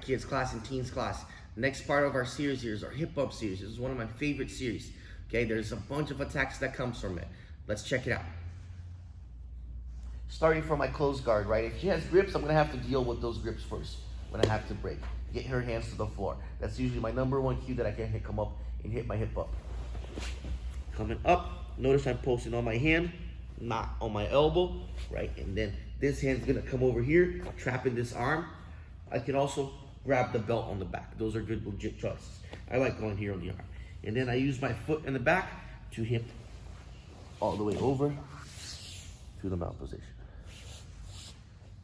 kids class and teens class. Next part of our series here is our hip bump series. This is one of my favorite series. Okay, there's a bunch of attacks that comes from it. Let's check it out. Starting from my closed guard, right? If she has grips, I'm gonna have to deal with those grips first. I'm gonna have to break, get her hands to the floor. That's usually my #1 cue that I can come up and hit my hip bump. Coming up, notice I'm posting on my hand, not on my elbow, right? And then this hand's gonna come over here, trapping this arm. I can also grab the belt on the back. Those are good, legit choices. I like going here on the arm. And then I use my foot in the back to hit all the way over to the mount position.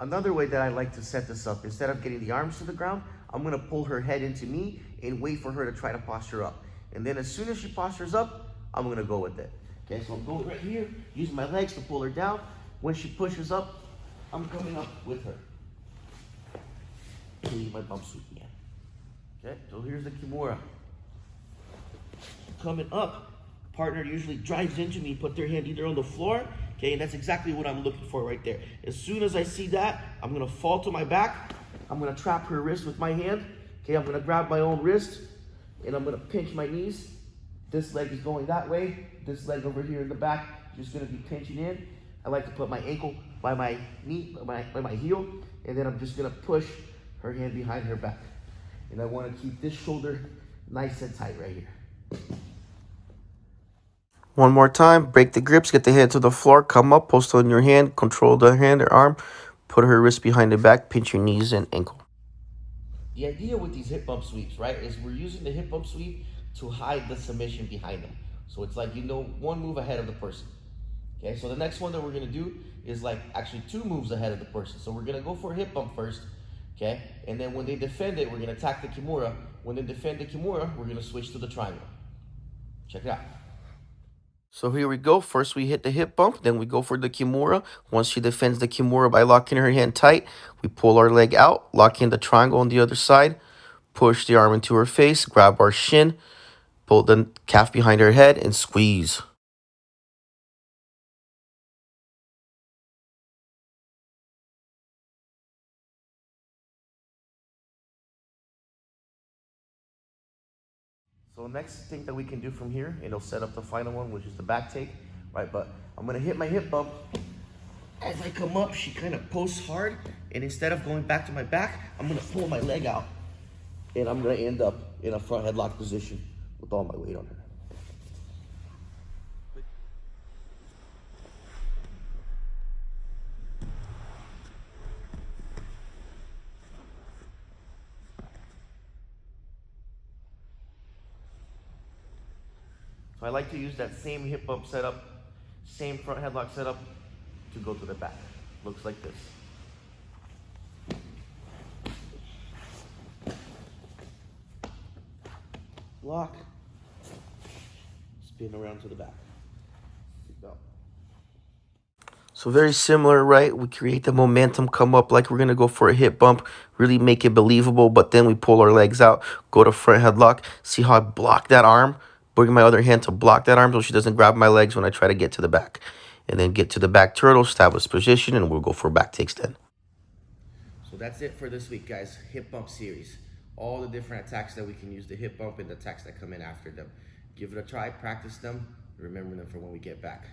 Another way that I like to set this up, instead of getting the arms to the ground, I'm gonna pull her head into me and wait for her to try to posture up. And then as soon as she postures up, I'm gonna go with it. Okay, so I'm going right here, using my legs to pull her down. When she pushes up, I'm coming up with her. Leave my bump sweep again. Okay, so here's the Kimura. Coming up, partner usually drives into me, put their hand either on the floor, okay, and that's exactly what I'm looking for right there. As soon as I see that, I'm gonna fall to my back, I'm gonna trap her wrist with my hand, okay, I'm gonna grab my own wrist, and I'm gonna pinch my knees. This leg is going that way, this leg over here in the back, just gonna be pinching in. I like to put my ankle by my knee, by my heel, and then I'm just gonna push her hand behind her back. And I wanna keep this shoulder nice and tight right here. One more time, break the grips, get the hand to the floor, come up, post on your hand, control the hand or arm, put her wrist behind the back, pinch your knees and ankle. The idea with these hip bump sweeps, right, is we're using the hip bump sweep to hide the submission behind them. So it's like, you know, one move ahead of the person. Okay, so the next one that we're gonna do is like actually 2 moves ahead of the person. So we're gonna go for a hip bump first, okay? And then when they defend it, we're gonna attack the Kimura. When they defend the Kimura, we're gonna switch to the triangle. Check it out. So here we go. First we hit the hip bump, then we go for the Kimura. Once she defends the Kimura by locking her hand tight, we pull our leg out, lock in the triangle on the other side, push the arm into her face, grab our shin, pull the calf behind her head, and squeeze. So next thing that we can do from here, and it'll set up the final one, which is the back take, right? But I'm gonna hit my hip bump. As I come up, she kind of posts hard, and instead of going back to my back, I'm gonna pull my leg out, and I'm gonna end up in a front headlock position with all my weight on her. So I like to use that same hip bump setup, same front headlock setup to go to the back. Looks like this. Block, spin around to the back. Go. So very similar, right? We create the momentum, come up like we're gonna go for a hip bump, really make it believable, but then we pull our legs out, go to front headlock. See how I block that arm? Bring my other hand to block that arm so she doesn't grab my legs when I try to get to the back. And then get to the back turtle, establish position, and we'll go for back takes then. So that's it for this week, guys. Hip bump series. All the different attacks that we can use, the hip bump and the attacks that come in after them. Give it a try, practice them, remember them for when we get back.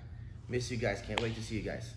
Miss you guys, can't wait to see you guys.